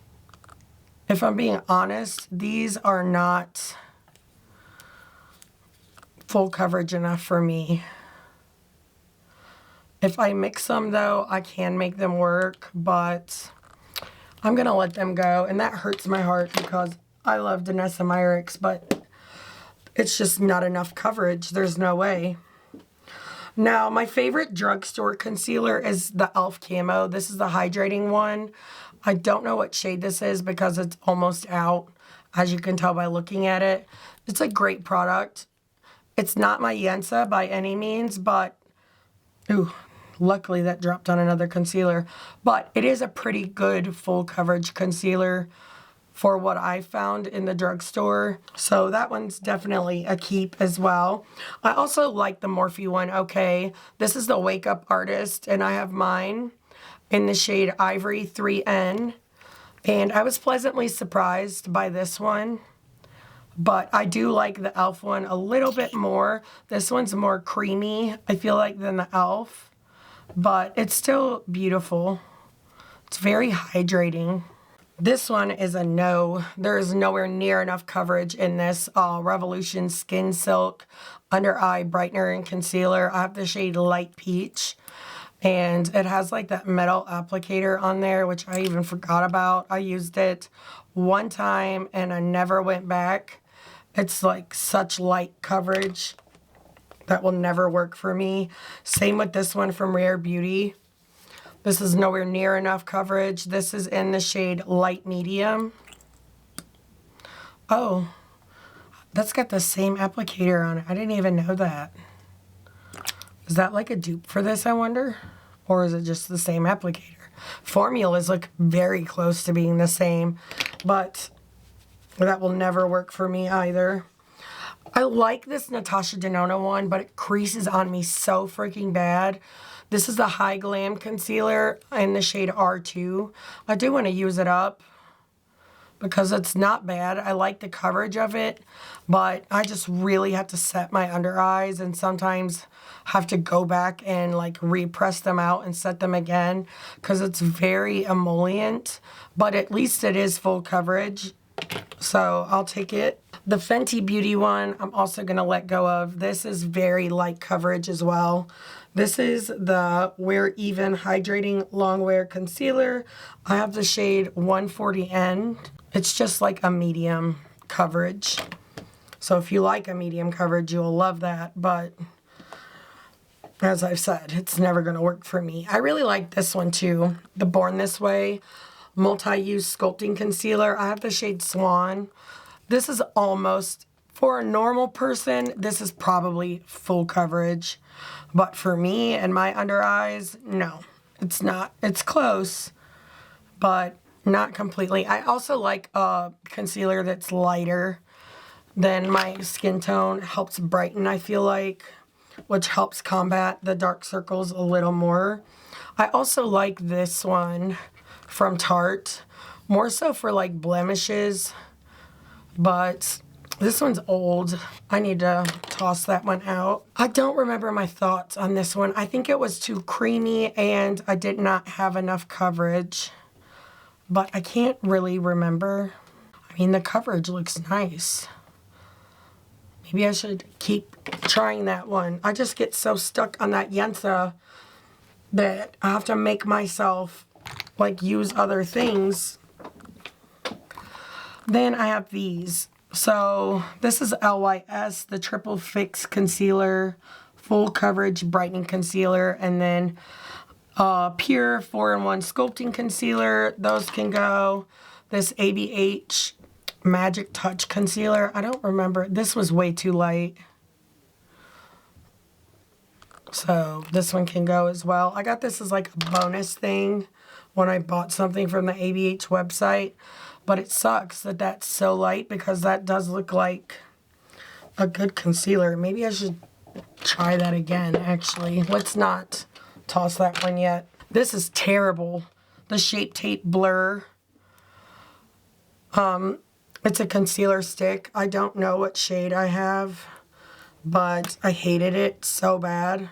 if I'm being honest, these are not full coverage enough for me. If I mix them, though, I can make them work, but I'm going to let them go. And that hurts my heart because I love DANESSA MYRICKS, but it's just not enough coverage. There's no way. Now, my favorite drugstore concealer is the e.l.f. Camo. This is the hydrating one. I don't know what shade this is because it's almost out, as you can tell by looking at it. It's a great product. It's not my Yensa by any means, but ooh, luckily that dropped on another concealer. But it is a pretty good full coverage concealer for what I found in the drugstore. So that one's definitely a keep as well. I also like the Morphe one, okay. This is the Wake Up Artist, and I have mine in the shade Ivory 3N. And I was pleasantly surprised by this one. But I do like the e.l.f. one a little bit more. This one's more creamy, I feel like, than the e.l.f. But it's still beautiful. It's very hydrating. This one is a no. There is nowhere near enough coverage in this Revolution Skin Silk Under Eye Brightener and Concealer. I have the shade Light Peach. And it has like that metal applicator on there, which I even forgot about. I used it one time and I never went back. It's like such light coverage. That will never work for me. Same with this one from Rare Beauty. This is nowhere near enough coverage. This is in the shade Light Medium. Oh, that's got the same applicator on it. I didn't even know that. Is that like a dupe for this, I wonder? Or is it just the same applicator? Formulas look very close to being the same, but that will never work for me either. I like this NATASHA DENONA one, but it creases on me so freaking bad. This is the HY-GLAM concealer in the shade R2. I do want to use it up because it's not bad. I like the coverage of it, but I just really have to set my under eyes and sometimes have to go back and like repress them out and set them again because it's very emollient, but at least it is full coverage. So I'll take it. The Fenty Beauty one, I'm also going to let go of. This is very light coverage as well. This is the Wear Even Hydrating Longwear Concealer. I have the shade 140N. It's just like a medium coverage. So if you like a medium coverage, you'll love that. But as I've said, it's never going to work for me. I really like this one too. The Born This Way Multi-Use Sculpting Concealer. I have the shade Swan. This is almost, for a normal person, this is probably full coverage. But for me and my under eyes, no, it's not. It's close, but not completely. I also like a concealer that's lighter than my skin tone. It helps brighten, I feel like, which helps combat the dark circles a little more. I also like this one from Tarte, more so for like blemishes, but this one's old. I need to toss that one out. I don't remember my thoughts on this one. I think it was too creamy and I did not have enough coverage, but I can't really remember. I mean, the coverage looks nice. Maybe I should keep trying that one. I just get so stuck on that Yensa that I have to make myself like use other things. Then I have these. So this is LYS, the Triple Fix Concealer, Full Coverage Brightening Concealer. And then Pure 4-in-1 Sculpting Concealer. Those can go. This ABH Magic Touch Concealer. I don't remember. This was way too light. So this one can go as well. I got this as like a bonus thing when I bought something from the ABH website. But it sucks that that's so light because that does look like a good concealer. Maybe I should try that again, actually. Let's not toss that one yet. This is terrible. The Shape Tape Blur. It's a concealer stick. I don't know what shade I have, but I hated it so bad.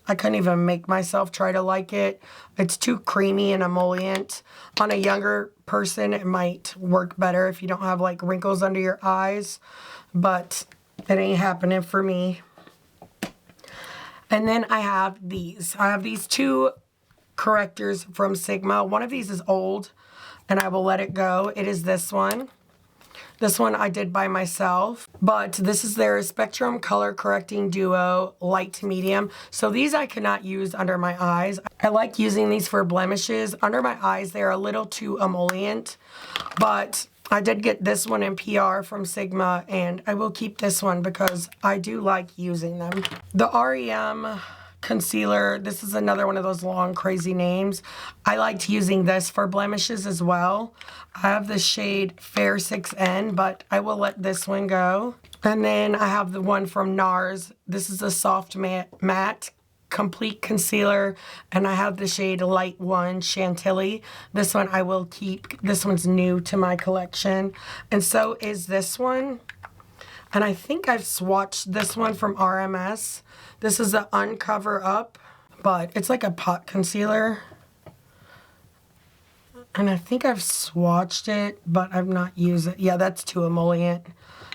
I couldn't even make myself try to like it. It's too creamy and emollient. On a younger person, it might work better if you don't have like wrinkles under your eyes, but it ain't happening for me. And then I have these. I have these two correctors from Sigma. One of these is old, and I will let it go. It is this one. This one I did by myself, but this is their Spectrum Color Correcting Duo Light to Medium. So these I cannot use under my eyes. I like using these for blemishes. Under my eyes, they're a little too emollient, but I did get this one in PR from Sigma, and I will keep this one because I do like using them. The REM concealer, this is another one of those long crazy names. I liked using this for blemishes as well. I have the shade Fair 6N, but I will let this one go. And then I have the one from NARS. This is a soft matte complete concealer, and I have the shade Light 1 Chantilly. This one I will keep. This one's new to my collection, and so is this one. And I think I've swatched this one from RMS. This is the Uncover Up, but it's like a pot concealer. And I think I've swatched it, but I've not used it. Yeah, that's too emollient.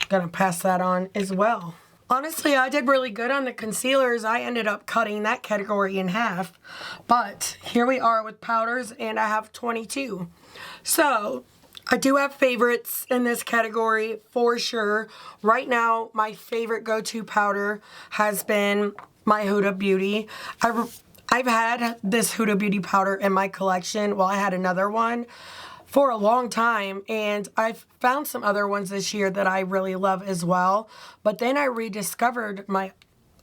Gonna pass that on as well. Honestly, I did really good on the concealers. I ended up cutting that category in half. But here we are with powders, and I have 22. So I do have favorites in this category for sure. Right now, my favorite go-to powder has been my Huda Beauty. I've had this Huda Beauty powder in my collection. Well, I had another one for a long time, and I've found some other ones this year that I really love as well. But then I rediscovered my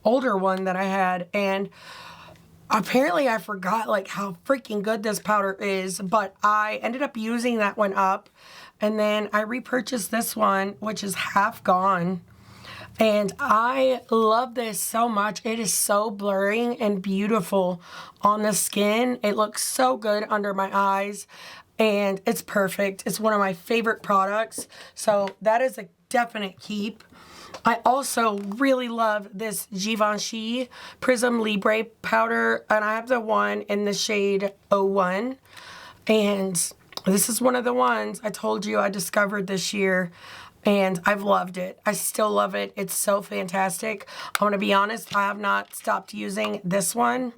older one that I had, and apparently I forgot like how freaking good this powder is, but I ended up using that one up, and then I repurchased this one, which is half gone. And I love this so much. It is so blurring and beautiful on the skin. It looks so good under my eyes, and it's perfect. It's one of my favorite products, so that is a definite keep. I also really love this Givenchy Prism Libre powder, and I have the one in the shade 01. And this is one of the ones I told you I discovered this year, and I've loved it. I still love it. It's so fantastic. I'm going to be honest, I have not stopped using this one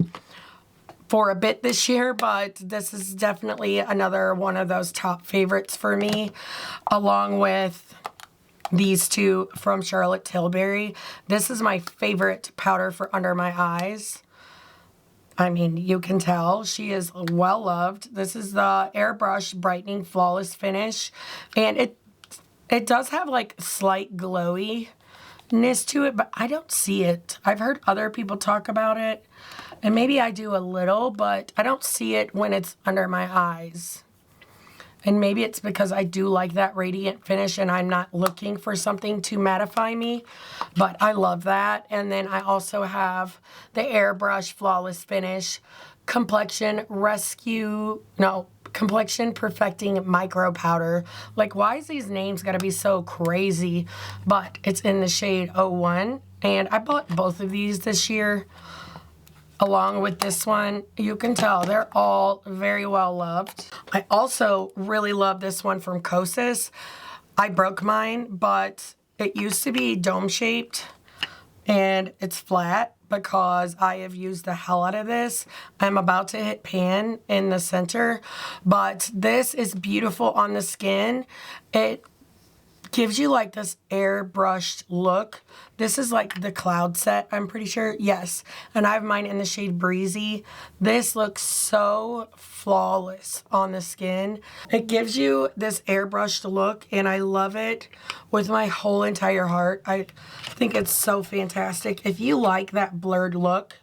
for a bit this year, but this is definitely another one of those top favorites for me, along with these two from Charlotte Tilbury. This is my favorite powder for under my eyes. I mean, you can tell she is well loved. This is the Airbrush Brightening Flawless Finish, and it does have like slight glowiness to it, but I don't see it. I've heard other people talk about it, and maybe I do a little, but I don't see it when it's under my eyes. And maybe it's because I do like that radiant finish and I'm not looking for something to mattify me, but I love that. And then I also have the Airbrush Flawless Finish Complexion Perfecting Micro Powder. Like, why is these names gotta be so crazy? But it's in the shade 01, and I bought both of these this year along with this one. You can tell they're all very well loved. I also really love this one from Kosas. I broke mine, but it used to be dome shaped and it's flat because I have used the hell out of this. I'm about to hit pan in the center, but this is beautiful on the skin. It gives you like this airbrushed look. This is like the cloud set, I'm pretty sure. Yes. And I have mine in the shade Breezy. This looks so flawless on the skin. It gives you this airbrushed look, and I love it with my whole entire heart. I think it's so fantastic. If you like that blurred look,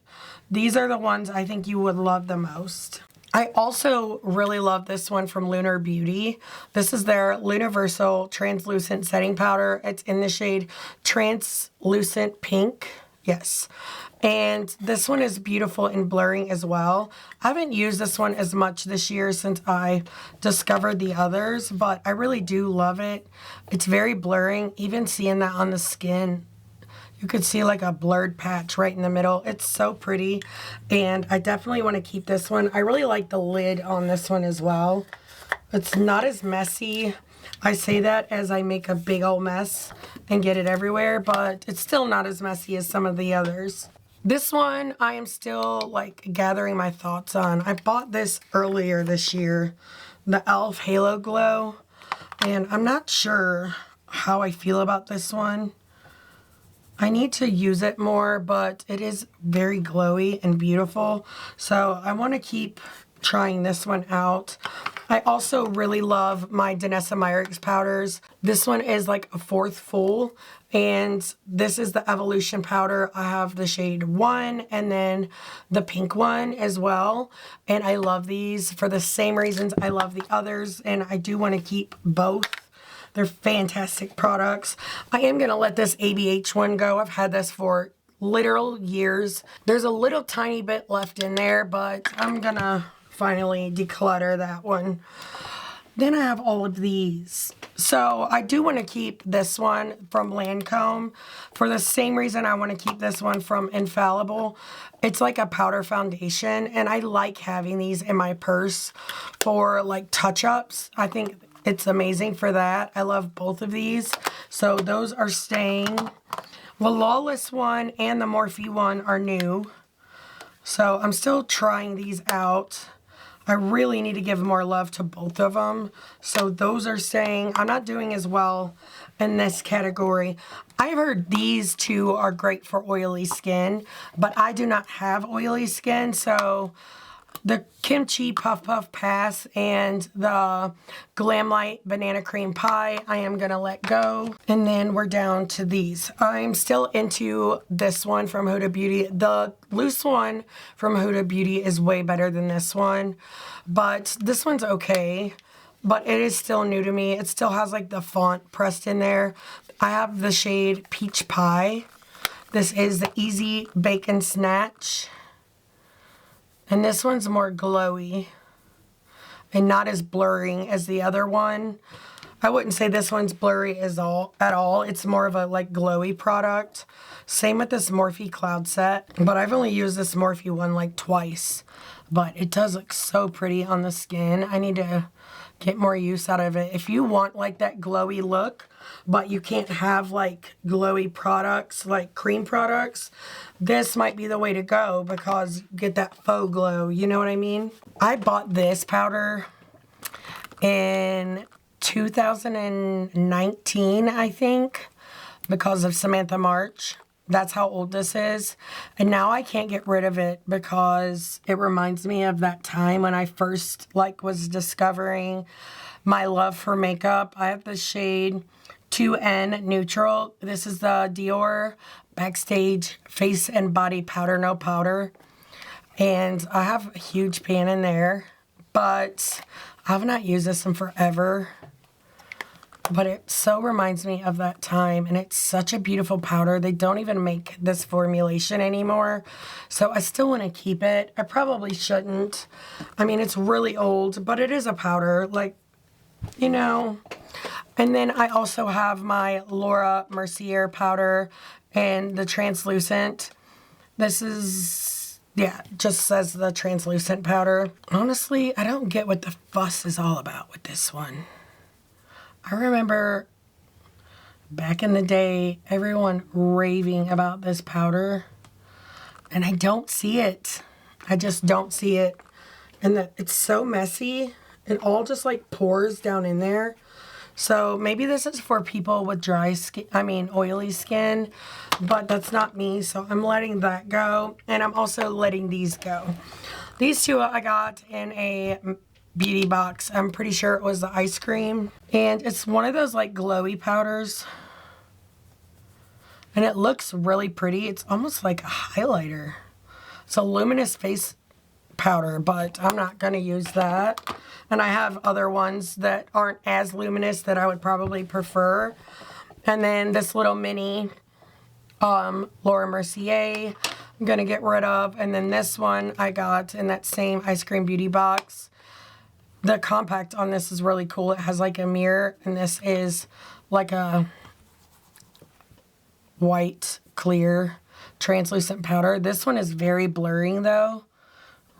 these are the ones I think you would love the most. I also really love this one from Lunar Beauty. This is their Universal Translucent Setting Powder. It's in the shade Translucent Pink. Yes. And this one is beautiful in blurring as well. I haven't used this one as much this year since I discovered the others, but I really do love it. It's very blurring. Even seeing that on the skin, you could see like a blurred patch right in the middle. It's so pretty, and I definitely want to keep this one. I really like the lid on this one as well. It's not as messy. I say that as I make a big old mess and get it everywhere, but it's still not as messy as some of the others. This one I am still like gathering my thoughts on. I bought this earlier this year, the e.l.f. Halo Glow, and I'm not sure how I feel about this one. I need to use it more, but it is very glowy and beautiful. So I want to keep trying this one out. I also really love my DANESSA MYRICKS powders. This one is like a 4th full, and this is the Evolution powder. I have the shade 1 and then the pink one as well. And I love these for the same reasons I love the others, and I do want to keep both. They're fantastic products. I am going to let this ABH one go. I've had this for literal years. There's a little tiny bit left in there, but I'm going to finally declutter that one. Then I have all of these. So I do want to keep this one from Lancome for the same reason I want to keep this one from Infallible. It's like a powder foundation, and I like having these in my purse for like touch-ups. I think it's amazing for that. I love both of these. So those are staying. The Lawless one and the Morphe one are new. So I'm still trying these out. I really need to give more love to both of them. So those are staying. I'm not doing as well in this category. I've heard these two are great for oily skin, but I do not have oily skin. So the Kimchi Puff Puff Pass and the Glam Light Banana Cream Pie, I am going to let go. And then we're down to these. I'm still into this one from Huda Beauty. The loose one from Huda Beauty is way better than this one. But this one's okay. But it is still new to me. It still has like the font pressed in there. I have the shade Peach Pie. This is the Easy Bacon Snatch. And this one's more glowy and not as blurring as the other one. I wouldn't say this one's blurry at all. It's more of a like glowy product. Same with this Morphe Cloud Set. But I've only used this Morphe one like twice. But it does look so pretty on the skin. I need to get more use out of it. If you want like that glowy look, but you can't have like glowy products, like cream products, this might be the way to go because you get that faux glow, you know what I mean? I bought this powder in 2019, I think, because of Samantha March. That's how old this is. And now I can't get rid of it because it reminds me of that time when I first was discovering my love for makeup. I have the shade 2N Neutral. This is the Dior Backstage Face and Body Powder No Powder. And I have a huge pan in there, but I have not used this in forever. But it so reminds me of that time, and it's such a beautiful powder. They don't even make this formulation anymore, so I still want to keep it. I probably shouldn't. I mean, it's really old, but it is a powder, like, you know. And then I also have my Laura Mercier powder and the translucent. This is, yeah, just says the translucent powder. Honestly, I don't get what the fuss is all about with this one. I remember back in the day, everyone raving about this powder, and I don't see it. I just don't see it. And it's so messy. It all just like pours down in there. So maybe this is for people with dry skin, oily skin, but that's not me. So I'm letting that go. And I'm also letting these go. These two I got in a beauty box. I'm pretty sure it was the ice cream. And it's one of those like glowy powders. And it looks really pretty. It's almost like a highlighter. It's a luminous face powder, but I'm not going to use that. And I have other ones that aren't as luminous that I would probably prefer. And then this little mini Laura Mercier I'm going to get rid of. And then this one I got in that same ice cream beauty box. The compact on this is really cool. It has like a mirror, and this is like a white, clear, translucent powder. This one is very blurring though.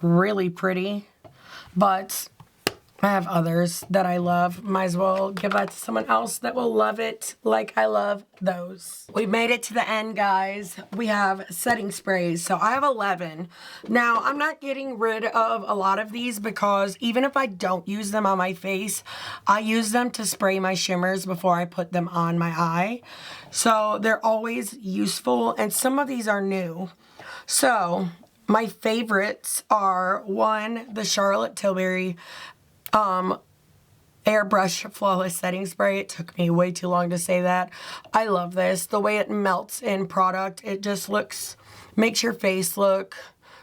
Really pretty. But I have others that I love. Might as well give that to someone else that will love it like I love those. We made it to the end, guys. We have setting sprays. So I have 11. Now, I'm not getting rid of a lot of these because even if I don't use them on my face, I use them to spray my shimmers before I put them on my eye. So they're always useful, and some of these are new. So my favorites are, one, the Charlotte Tilbury Airbrush Flawless Setting Spray. It took me way too long to say that. I love this. The way it melts in product, it just makes your face look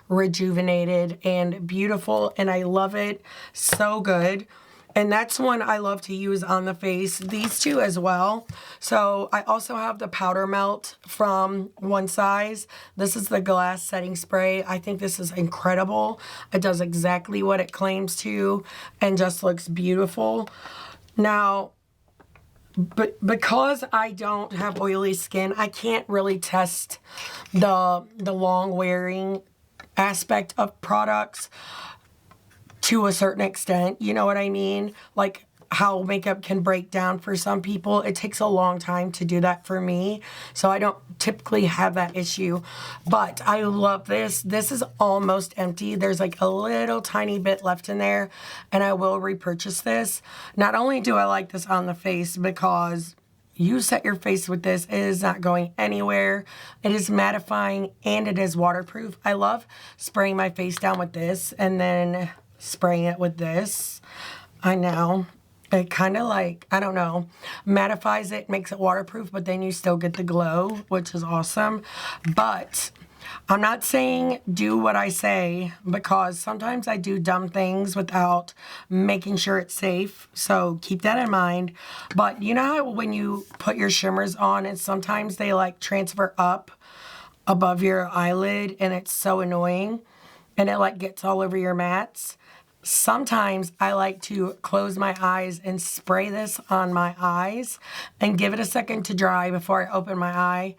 rejuvenated and beautiful, and I love it. So good. And that's one I love to use on the face. These two as well. So I also have the Powder Melt from One Size. This is the glass setting spray. I think this is incredible. It does exactly what it claims to and just looks beautiful. Now, because I don't have oily skin, I can't really test the long wearing aspect of products to a certain extent, you know what I mean? Like how makeup can break down for some people. It takes a long time to do that for me, so I don't typically have that issue. But I love this. This is almost empty. There's like a little tiny bit left in there, and I will repurchase this. Not only do I like this on the face because you set your face with this, it is not going anywhere. It is mattifying and it is waterproof. I love spraying my face down with this and then spraying it with this. I know. It kind of like, I don't know, mattifies it, makes it waterproof, but then you still get the glow, which is awesome. But I'm not saying do what I say, because sometimes I do dumb things without making sure it's safe. So keep that in mind. But you know how when you put your shimmers on and sometimes they like transfer up above your eyelid and it's so annoying and it like gets all over your mats? Sometimes I like to close my eyes and spray this on my eyes and give it a second to dry before I open my eye.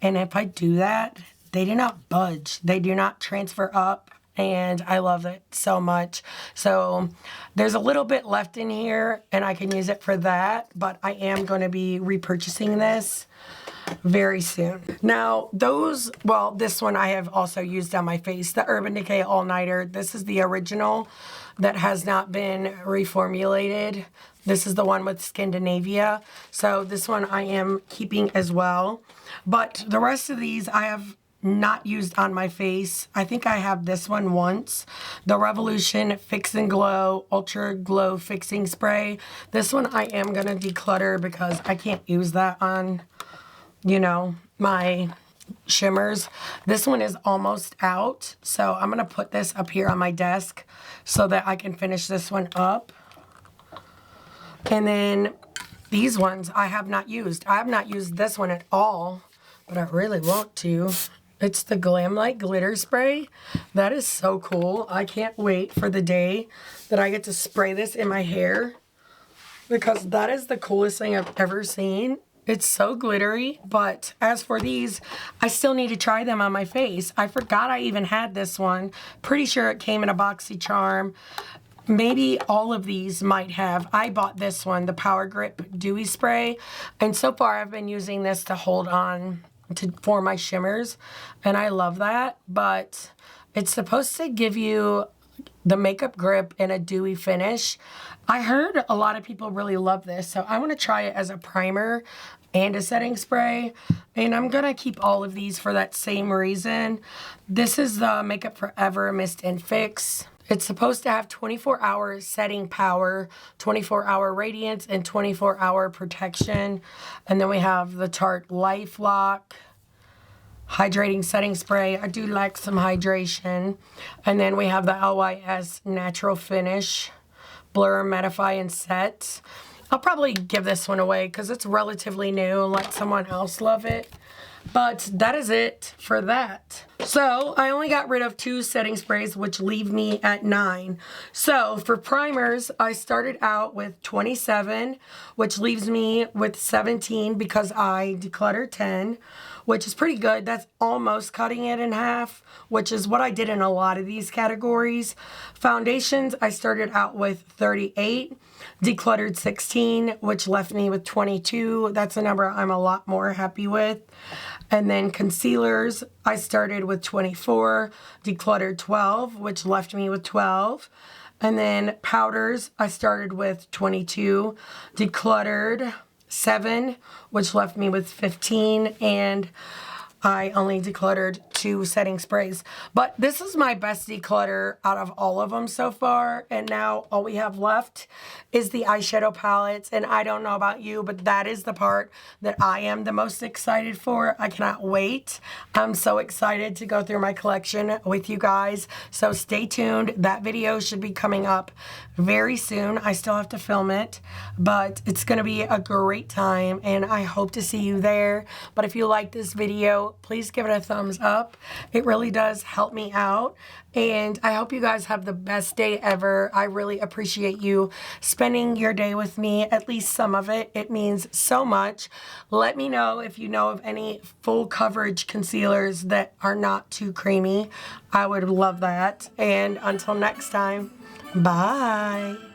And if I do that, they do not budge. They do not transfer up, and I love it so much. So there's a little bit left in here and I can use it for that, but I am going to be repurchasing this very soon. Now this one I have also used on my face, the Urban Decay All Nighter. This is the original that has not been reformulated. This is the one with Scandinavia. So this one I am keeping as well. But the rest of these I have not used on my face. I think I have this one once. The Revolution Fix and Glow Ultra Glow Fixing Spray. This one I am going to declutter because I can't use that on, you know, my shimmers. This one is almost out, so I'm going to put this up here on my desk so that I can finish this one up. And then these ones I have not used. I have not used this one at all, but I really want to. It's the Glam Light Glitter Spray. That is so cool. I can't wait for the day that I get to spray this in my hair, because that is the coolest thing I've ever seen. It's so glittery. But as for these, I still need to try them on my face. I forgot I even had this one. Pretty sure it came in a BoxyCharm. Maybe all of these might have. I bought this one, the Power Grip Dewy Spray. And so far I've been using this to hold on for my shimmers. And I love that. But it's supposed to give you the makeup grip in a dewy finish. I heard a lot of people really love this, so I want to try it as a primer and a setting spray, and I'm gonna keep all of these for that same reason. This is the Makeup Forever Mist and Fix. It's supposed to have 24-hour setting power, 24-hour radiance, and 24-hour protection. And then we have the Tarte Life Lock hydrating setting spray. I do like some hydration. And then we have the LYS Natural Finish Blur, Mattify, and Set. I'll probably give this one away because it's relatively new and let someone else love it. But that is it for that. So I only got rid of 2 setting sprays, which leave me at 9. So for primers, I started out with 27, which leaves me with 17 because I decluttered 10, which is pretty good. That's almost cutting it in half, which is what I did in a lot of these categories. Foundations, I started out with 38, decluttered 16, which left me with 22. That's a number I'm a lot more happy with. And then concealers, I started with 24, decluttered 12, which left me with 12. And then powders, I started with 22, decluttered 7, which left me with 15, and I only decluttered 2 setting sprays. But this is my best declutter out of all of them so far. And now all we have left is the eyeshadow palettes. And I don't know about you, but that is the part that I am the most excited for. I cannot wait. I'm so excited to go through my collection with you guys. So stay tuned. That video should be coming up very soon. I still have to film it, but it's going to be a great time. And I hope to see you there. But if you like this video, please give it a thumbs up. It really does help me out. And I hope you guys have the best day ever. I really appreciate you spending your day with me, at least some of it. It means so much. Let me know if you know of any full coverage concealers that are not too creamy. I would love that. And until next time, bye.